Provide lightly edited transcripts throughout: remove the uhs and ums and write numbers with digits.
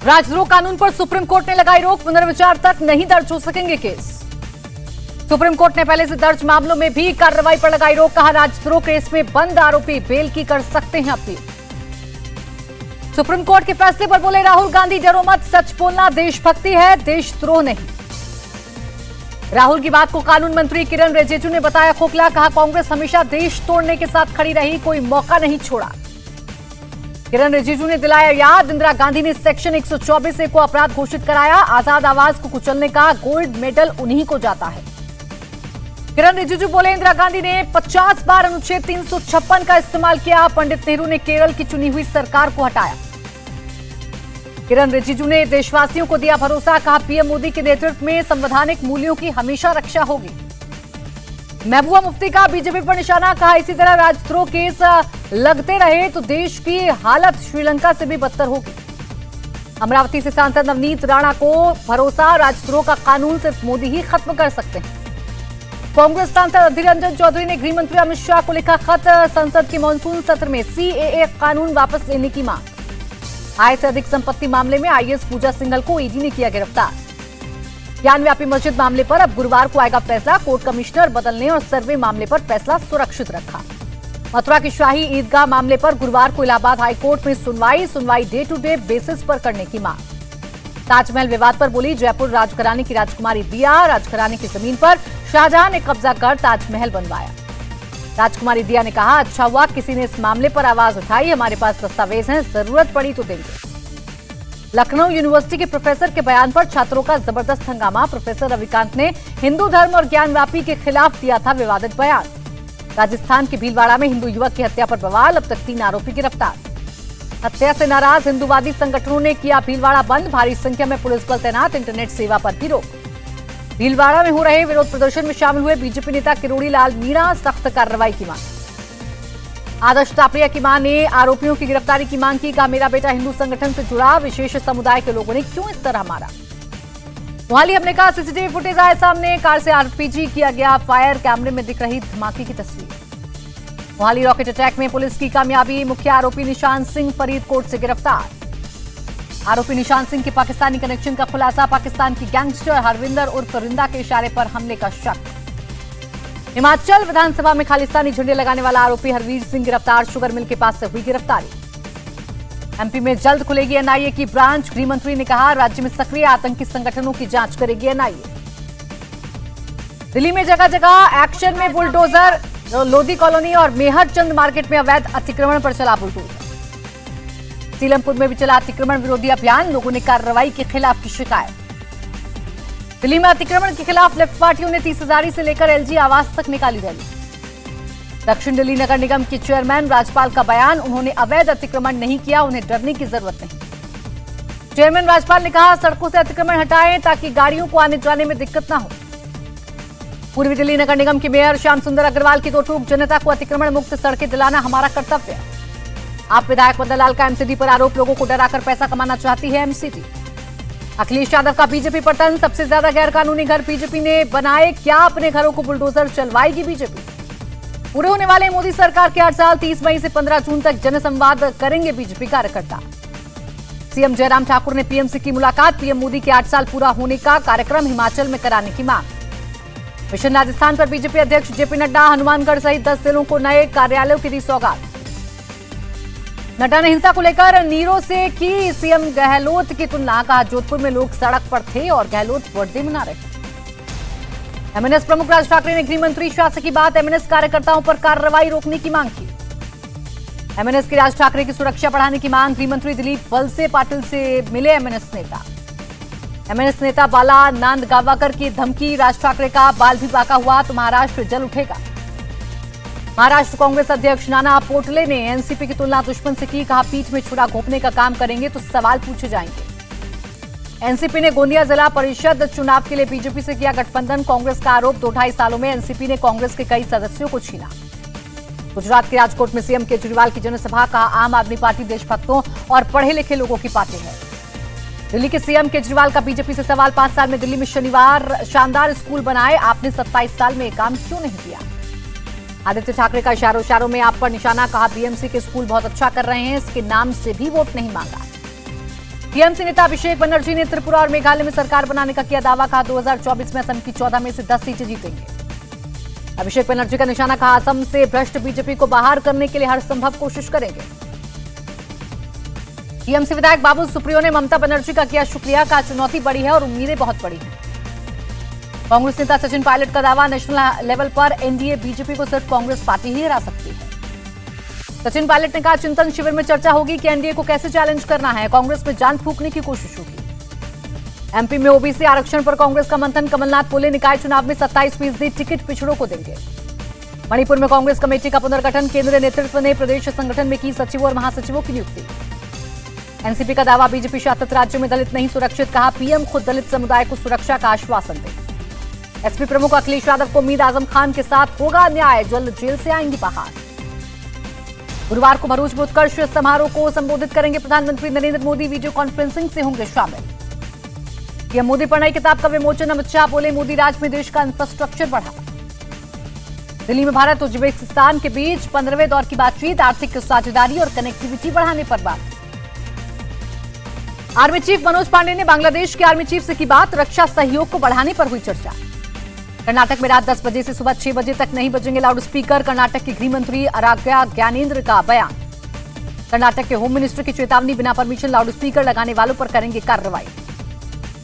राजद्रोह कानून पर सुप्रीम कोर्ट ने लगाई रोक, पुनर्विचार तक नहीं दर्ज हो सकेंगे केस। सुप्रीम कोर्ट ने पहले से दर्ज मामलों में भी कार्रवाई पर लगाई रोक, कहा राजद्रोह केस में बंद आरोपी बेल की कर सकते हैं अपील। सुप्रीम कोर्ट के फैसले पर बोले राहुल गांधी, डरो मत, सच बोलना देशभक्ति है, देशद्रोह नहीं। राहुल की बात को कानून मंत्री किरण रिजिजू ने बताया खोखला, कहा कांग्रेस हमेशा देश तोड़ने के साथ खड़ी रही, कोई मौका नहीं छोड़ा। किरण रिजिजू ने दिलाया याद, इंदिरा गांधी ने सेक्शन 124 को अपराध घोषित कराया, आजाद आवाज को कुचलने का गोल्ड मेडल उन्हीं को जाता है। किरण रिजिजू बोले इंदिरा गांधी ने 50 बार अनुच्छेद 356 का इस्तेमाल किया, पंडित नेहरू ने केरल की चुनी हुई सरकार को हटाया। किरण रिजिजू ने देशवासियों को दिया भरोसा, कहा पीएम मोदी के नेतृत्व में संवैधानिक मूल्यों की हमेशा रक्षा होगी। महबूबा मुफ्ती का बीजेपी पर निशाना, कहा इसी तरह राजद्रोह केस लगते रहे तो देश की हालत श्रीलंका से भी बदतर होगी। अमरावती से सांसद नवनीत राणा को भरोसा, राजद्रोह का कानून सिर्फ मोदी ही खत्म कर सकते हैं। कांग्रेस सांसद अधीर रंजन चौधरी ने गृह मंत्री अमित शाह को लिखा खत, संसद के मानसून सत्र में सीएए कानून वापस लेने की मांग। आय से अधिक संपत्ति मामले में आईएएस पूजा सिंघल को ईडी ने किया गिरफ्तार। ज्ञानव्यापी मस्जिद मामले पर अब गुरुवार को आएगा फैसला, कोर्ट कमिश्नर बदलने और सर्वे मामले पर फैसला सुरक्षित रखा। मथुरा की शाही ईदगाह मामले पर गुरुवार को इलाहाबाद हाईकोर्ट में सुनवाई डे टू डे बेसिस पर करने की मांग। ताजमहल विवाद पर बोली जयपुर राजघराने की राजकुमारी दिया, राजघराने की जमीन पर शाहजहां ने कब्जा कर ताजमहल बनवाया। राजकुमारी दिया ने कहा, अच्छा हुआ किसी ने इस मामले पर आवाज उठाई, हमारे पास दस्तावेज हैं, जरूरत पड़ी तो देंगे। लखनऊ यूनिवर्सिटी के प्रोफेसर के बयान पर छात्रों का जबरदस्त हंगामा, प्रोफेसर रविकांत ने हिंदू धर्म और ज्ञानव्यापी के खिलाफ दिया था विवादित बयान। राजस्थान के भीलवाड़ा में हिंदू युवक की हत्या पर बवाल, अब तक 3 आरोपी गिरफ्तार। हत्या से नाराज हिंदूवादी संगठनों ने किया भीलवाड़ा बंद, भारी संख्या में पुलिस बल तैनात, इंटरनेट सेवा पर भी रोक। भीलवाड़ा में हो रहे विरोध प्रदर्शन में शामिल हुए बीजेपी नेता किरोड़ी लाल मीणा, सख्त कार्रवाई की मांग। आदर्श तापड़िया की मां ने आरोपियों की गिरफ्तारी की मांग की, कहा मेरा बेटा हिंदू संगठन से जुड़ा, विशेष समुदाय के लोगों ने क्यों इस तरह मारा। मोहाली हमले का सीसीटीवी फुटेज आया सामने, कार से आरपीजी किया गया फायर, कैमरे में दिख रही धमाके की तस्वीर। मोहाली रॉकेट अटैक में पुलिस की कामयाबी, मुख्य आरोपी निशान सिंह फरीदकोट से गिरफ्तार। आरोपी निशान सिंह के पाकिस्तानी कनेक्शन का खुलासा, पाकिस्तान की गैंगस्टर हरविंदर उर्फ रिंदा के इशारे पर हमले का शक। हिमाचल विधानसभा में खालिस्तानी झंडे लगाने वाला आरोपी हरवीर सिंह गिरफ्तार, शुगर मिल के पास से हुई गिरफ्तारी। एमपी में जल्द खुलेगी एनआईए की ब्रांच, गृह मंत्री ने कहा राज्य में सक्रिय आतंकी संगठनों की जांच करेगी एनआईए। दिल्ली में जगह जगह एक्शन में बुलडोजर, लोधी कॉलोनी और मेहरचंद मार्केट में अवैध अतिक्रमण पर चला बुलडोजर। सीलमपुर में भी चला अतिक्रमण विरोधी अभियान, लोगों ने कार्रवाई के खिलाफ की शिकायत। दिल्ली में अतिक्रमण के खिलाफ लेफ्ट पार्टियों ने 30 हजारी से लेकर एलजी आवास तक निकाली रैली। दक्षिण दिल्ली नगर निगम के चेयरमैन राजपाल का बयान, उन्होंने अवैध अतिक्रमण नहीं किया, उन्हें डरने की जरूरत नहीं। चेयरमैन राजपाल ने कहा सड़कों से अतिक्रमण हटाएं ताकि गाड़ियों को आने जाने में दिक्कत ना हो। पूर्वी दिल्ली नगर निगम के मेयर श्याम सुंदर अग्रवाल की दो टूक, जनता को अतिक्रमण मुक्त सड़कें दिलाना हमारा कर्तव्य है। आप विधायक मदन लाल का एमसीडी पर आरोप, लोगों को डराकर पैसा कमाना चाहती है एमसीडी। अखिलेश यादव का बीजेपी पर तंज, सबसे ज्यादा गैर कानूनी घर बीजेपी ने बनाए, क्या अपने घरों को बुलडोजर चलवाएगी बीजेपी। पूरे होने वाले मोदी सरकार के 8 साल, 30 मई से 15 जून तक जनसंवाद करेंगे बीजेपी कार्यकर्ता। सीएम जयराम ठाकुर ने पीएम से की मुलाकात, पीएम मोदी के 8 साल पूरा होने का कार्यक्रम हिमाचल में कराने की मांग। मिशन राजस्थान पर बीजेपी अध्यक्ष जेपी नड्डा, हनुमानगढ़ सहित 10 जिलों को नए कार्यालयों की दी सौगात। नड्डा ने हिंसा को लेकर नीरो से की सीएम गहलोत की तुलना, कहा जोधपुर में लोग सड़क पर थे और गहलोत बर्थडे मना रहे। एमएनएस प्रमुख राज ठाकरे ने गृह मंत्री शाह से की बात, एमएनएस कार्यकर्ताओं पर कार्रवाई रोकने की मांग की। एमएनएस की राज ठाकरे की सुरक्षा बढ़ाने की मांग, गृह मंत्री दिलीप वलसे पाटिल से मिले एमएनएस नेता। एमएनएस नेता बाला नांदगावकर की धमकी, राज ठाकरे का बाल भी बाका हुआ तो महाराष्ट्र जल उठेगा। महाराष्ट्र कांग्रेस अध्यक्ष नाना पोटले ने एनसीपी की तुलना दुश्मन से की, कहा पीठ में छुरा घोंपने का काम करेंगे तो सवाल पूछे जाएंगे। एनसीपी ने गोंदिया जिला परिषद चुनाव के लिए बीजेपी से किया गठबंधन, कांग्रेस का आरोप 2-2.5 सालों में एनसीपी ने कांग्रेस के कई सदस्यों को छीना। गुजरात के राजकोट में सीएम केजरीवाल की जनसभा, कहा आम आदमी पार्टी देशभक्तों और पढ़े लिखे लोगों की पार्टी है। दिल्ली के सीएम केजरीवाल का बीजेपी से सवाल, 5 साल में दिल्ली में शनिवार शानदार स्कूल बनाए, आपने 27 साल में काम क्यों नहीं किया। आदित्य ठाकरे का इशारों में आप पर निशाना, कहा बीएमसी के स्कूल बहुत अच्छा कर रहे हैं, इसके नाम से भी वोट नहीं मांगा। टीएमसी नेता अभिषेक बनर्जी ने त्रिपुरा और मेघालय में सरकार बनाने का किया दावा, कहा 2024 में असम की 14 में से 10 सीटें जीतेंगे। अभिषेक बनर्जी का निशाना, कहा असम से भ्रष्ट बीजेपी को बाहर करने के लिए हर संभव कोशिश करेंगे। टीएमसी विधायक बाबू सुप्रियो ने ममता बनर्जी का किया शुक्रिया, कहा चुनौती बड़ी है और उम्मीदें बहुत बड़ी हैं। कांग्रेस नेता सचिन पायलट का दावा, नेशनल लेवल पर एनडीए बीजेपी को सिर्फ कांग्रेस पार्टी ही हरा सकती है। सचिन पायलट ने कहा, चिंतन शिविर में चर्चा होगी कि एनडीए को कैसे चैलेंज करना है, कांग्रेस में जान फूंकने की कोशिश होगी। एमपी में ओबीसी आरक्षण पर कांग्रेस का मंथन, कमलनाथ बोले निकाय चुनाव में 27% टिकट पिछड़ों को देंगे। मणिपुर में कांग्रेस कमेटी का पुनर्गठन, केंद्रीय नेतृत्व ने प्रदेश संगठन में की सचिवों और महासचिवों की नियुक्ति। एनसीपी का दावा, बीजेपी शासित राज्यों में दलित नहीं सुरक्षित, कहा पीएम खुद दलित समुदाय को सुरक्षा का आश्वासन दे। एसपी प्रमुख अखिलेश यादव को उम्मीद, आजम खान के साथ होगा न्याय, जल्द जेल से आएंगी बाहर। गुरुवार को भरूच में उत्कर्ष समारोह को संबोधित करेंगे प्रधानमंत्री नरेंद्र मोदी, वीडियो कॉन्फ्रेंसिंग से होंगे शामिल। पीएम मोदी पर नई किताब का विमोचन, अमित शाह बोले मोदी राज में देश का इंफ्रास्ट्रक्चर बढ़ा। दिल्ली में भारत उज्बेकिस्तान के बीच 15वें दौर की बातचीत, आर्थिक साझेदारी और कनेक्टिविटी बढ़ाने पर बात। आर्मी चीफ मनोज पांडे ने बांग्लादेश के आर्मी चीफ से की बात, रक्षा सहयोग को बढ़ाने पर हुई चर्चा। कर्नाटक में रात 10 बजे से सुबह 6 बजे तक नहीं बजेंगे लाउड स्पीकर, कर्नाटक के गृह मंत्री आराध्या ज्ञानेंद्र का बयान। कर्नाटक के होम मिनिस्टर की चेतावनी, बिना परमिशन लाउड स्पीकर लगाने वालों पर करेंगे कार्रवाई।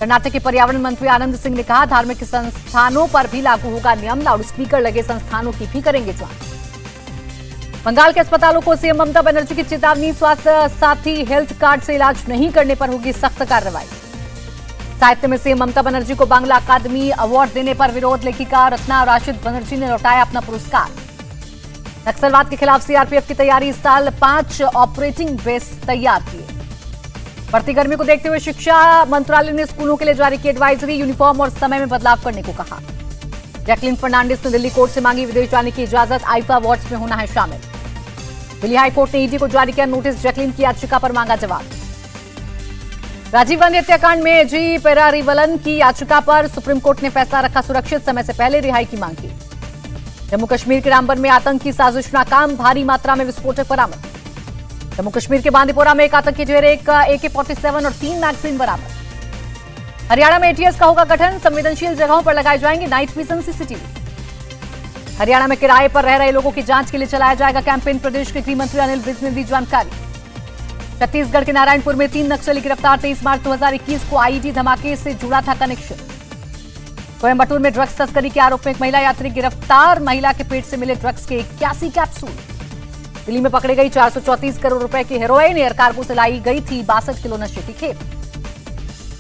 कर्नाटक के पर्यावरण मंत्री आनंद सिंह ने कहा, धार्मिक संस्थानों पर भी लागू होगा नियम, लाउड स्पीकर लगे संस्थानों की भी करेंगे जांच। बंगाल के अस्पतालों को सीएम ममता बनर्जी की चेतावनी, स्वास्थ्य साथी हेल्थ कार्ड से इलाज नहीं करने पर होगी सख्त कार्रवाई। साहित्य में सीएम ममता बनर्जी को बांग्ला अकादमी अवार्ड देने पर विरोध, लेखिका रत्ना राशिद बनर्जी ने लौटाया अपना पुरस्कार। नक्सलवाद के खिलाफ सीआरपीएफ की तैयारी, इस साल 5 ऑपरेटिंग बेस तैयार किए। बढ़ती गर्मी को देखते हुए शिक्षा मंत्रालय ने स्कूलों के लिए जारी की एडवाइजरी, यूनिफॉर्म और समय में बदलाव करने को कहा। जैकलिन फर्नांडिस ने दिल्ली कोर्ट से मांगी विदेश जाने की इजाजत, आईफा अवार्ड्स में होना है शामिल। दिल्ली हाईकोर्ट ने ईडी को जारी किया नोटिस, जैकलिन की याचिका पर मांगा जवाब। राजीव गांधी हत्याकांड में जी पेरारीवलन की याचिका पर सुप्रीम कोर्ट ने फैसला रखा, सुरक्षित समय से पहले रिहाई की मांग की। जम्मू कश्मीर के रामबन में आतंकी साजिश नाकाम, भारी मात्रा में विस्फोटक बरामद। जम्मू कश्मीर के बांदीपोरा में एक आतंकी ढेर, एक AK-47 और 3 मैगजीन बरामद। हरियाणा में एटीएस का होगा गठन, संवेदनशील जगहों पर लगाए जाएंगे नाइट विजन CCTV। हरियाणा में किराए पर रह रहे लोगों की जांच के लिए चलाया जाएगा कैंपेन, प्रदेश के गृह मंत्री अनिल विज ने दी जानकारी। छत्तीसगढ़ के नारायणपुर में 3 नक्सली गिरफ्तार, 23 मार्च 2021 को आईईडी धमाके से जुड़ा था कनेक्शन। कोयंबटूर में ड्रग्स तस्करी के आरोप में एक महिला यात्री गिरफ्तार, महिला के पेट से मिले ड्रग्स के 81 कैप्सूल। दिल्ली में पकड़ी गई 434 करोड़ रुपए की हेरोइन, एयर कार्गो से लाई गई थी 62 किलो नशे की खेप।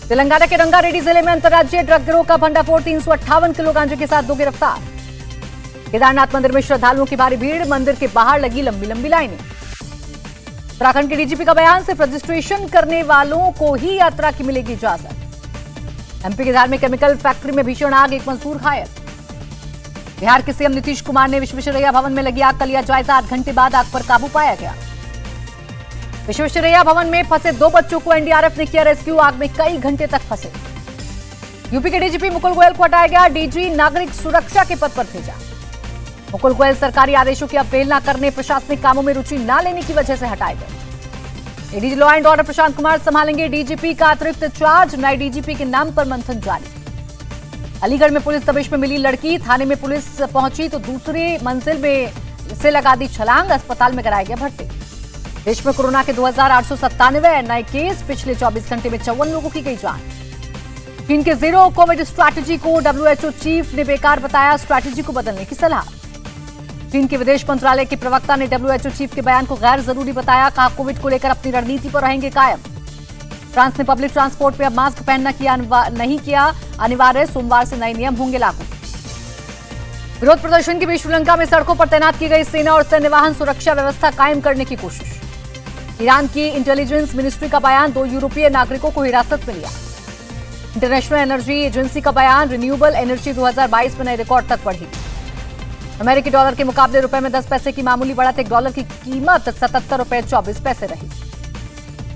तेलंगाना के रंगारेड्डी जिले में अंतर्राज्यीय ड्रग गिरोह का भंडाफोड़, 358 किलो गांजे के साथ 2 गिरफ्तार। केदारनाथ मंदिर में श्रद्धालुओं की भारी भीड़, मंदिर के बाहर लगी लंबी लंबी लाइनें। उत्तराखंड के डीजीपी का बयान, सिर्फ रजिस्ट्रेशन करने वालों को ही यात्रा की मिलेगी इजाजत। एमपी के धार में केमिकल फैक्ट्री में भीषण आग, एक मजदूर घायल। बिहार के सीएम नीतीश कुमार ने विश्वेश्वरैया भवन में लगी आग का लिया जायजा, 8 घंटे बाद आग पर काबू पाया गया। विश्वेश्वरैया भवन में फंसे 2 बच्चों को एनडीआरएफ ने किया रेस्क्यू, आग में कई घंटे तक फंसे। यूपी के डीजीपी मुकुल गोयल को हटाया गया, डीजी नागरिक सुरक्षा के पद पर भेजा। मुकुल गोयल सरकारी आदेशों की अवहेलना करने, प्रशासनिक कामों में रुचि न लेने की वजह से हटाए गए। ADG law and order Prashant Kumar संभालेंगे डीजीपी का अतिरिक्त चार्ज, नए डीजीपी के नाम पर मंथन जारी। अलीगढ़ में पुलिस दबिश में मिली लड़की, थाने में पुलिस पहुंची तो दूसरी मंजिल में से लगा दी छलांग, अस्पताल में कराया गया भर्ती। देश में कोरोना के 2897 नए केस, पिछले 24 घंटे में 54 लोगों की गई जान। चीन के जीरो कोविड स्ट्रैटेजी को डब्ल्यूएचओ चीफ ने बेकार बताया, स्ट्रैटेजी को बदलने की सलाह। चीन के विदेश मंत्रालय के प्रवक्ता ने डब्ल्यूएचओ चीफ के बयान को गैर जरूरी बताया, कहा कोविड को लेकर अपनी रणनीति पर रहेंगे कायम। फ्रांस ने पब्लिक ट्रांसपोर्ट में अब मास्क पहनना नहीं किया अनिवार्य, सोमवार से नए नियम होंगे लागू। विरोध प्रदर्शन के बीच श्रीलंका में सड़कों पर तैनात की गई सेना और सैन्य वाहन, सुरक्षा व्यवस्था कायम करने की कोशिश। ईरान की इंटेलिजेंस मिनिस्ट्री का बयान, 2 यूरोपीय नागरिकों को हिरासत में लिया। इंटरनेशनल एनर्जी एजेंसी का बयान, रिन्यूएबल एनर्जी 2022 में नए रिकॉर्ड तक बढ़ी। अमेरिकी डॉलर के मुकाबले रुपए में 10 पैसे की मामूली बढ़त, एक डॉलर की कीमत 77 रुपए 24 पैसे रही।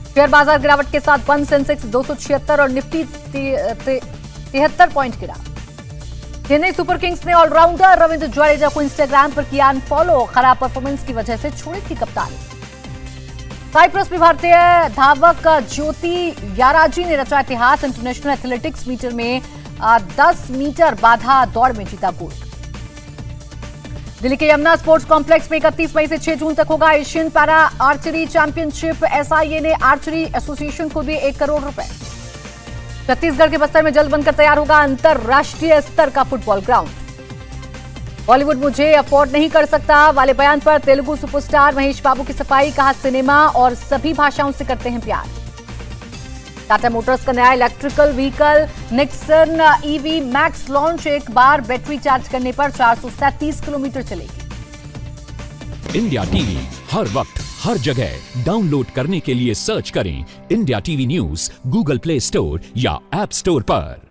शेयर बाजार गिरावट के साथ बंद, सेंसेक्स 276 और निफ्टी 73 पॉइंट गिरा। चेन्नई सुपर किंग्स ने ऑलराउंडर रविंद्र जडेजा को इंस्टाग्राम पर किया अनफॉलो, खराब परफॉर्मेंस की वजह से छोड़ी थी कप्तानी। साइप्रस में भारतीय धावक ज्योति याराजी ने रचा इतिहास। इंटरनेशनल एथलेटिक्स मीटर में 10 मीटर बाधा दौड़ में जीता गोल्ड। दिल्ली के यमुना स्पोर्ट्स कॉम्प्लेक्स में 31 मई से 6 जून तक होगा Asian para archery championship. SIA ने आर्चरी एसोसिएशन को दिए 1 करोड़ रुपए। छत्तीसगढ़ के बस्तर में जल्द बनकर तैयार होगा अंतरराष्ट्रीय स्तर का फुटबॉल ग्राउंड। बॉलीवुड मुझे अफोर्ड नहीं कर सकता वाले बयान पर तेलुगु सुपरस्टार महेश बाबू की सफाई। कहा, सिनेमा और सभी भाषाओं से करते हैं प्यार। टाटा मोटर्स का नया electrical vehicle Nixon EV max launch. एक बार बैटरी चार्ज करने पर 437 किलोमीटर चलेगी। इंडिया टीवी हर वक्त हर जगह डाउनलोड करने के लिए सर्च करें India TV news Google play store या ऐप स्टोर पर।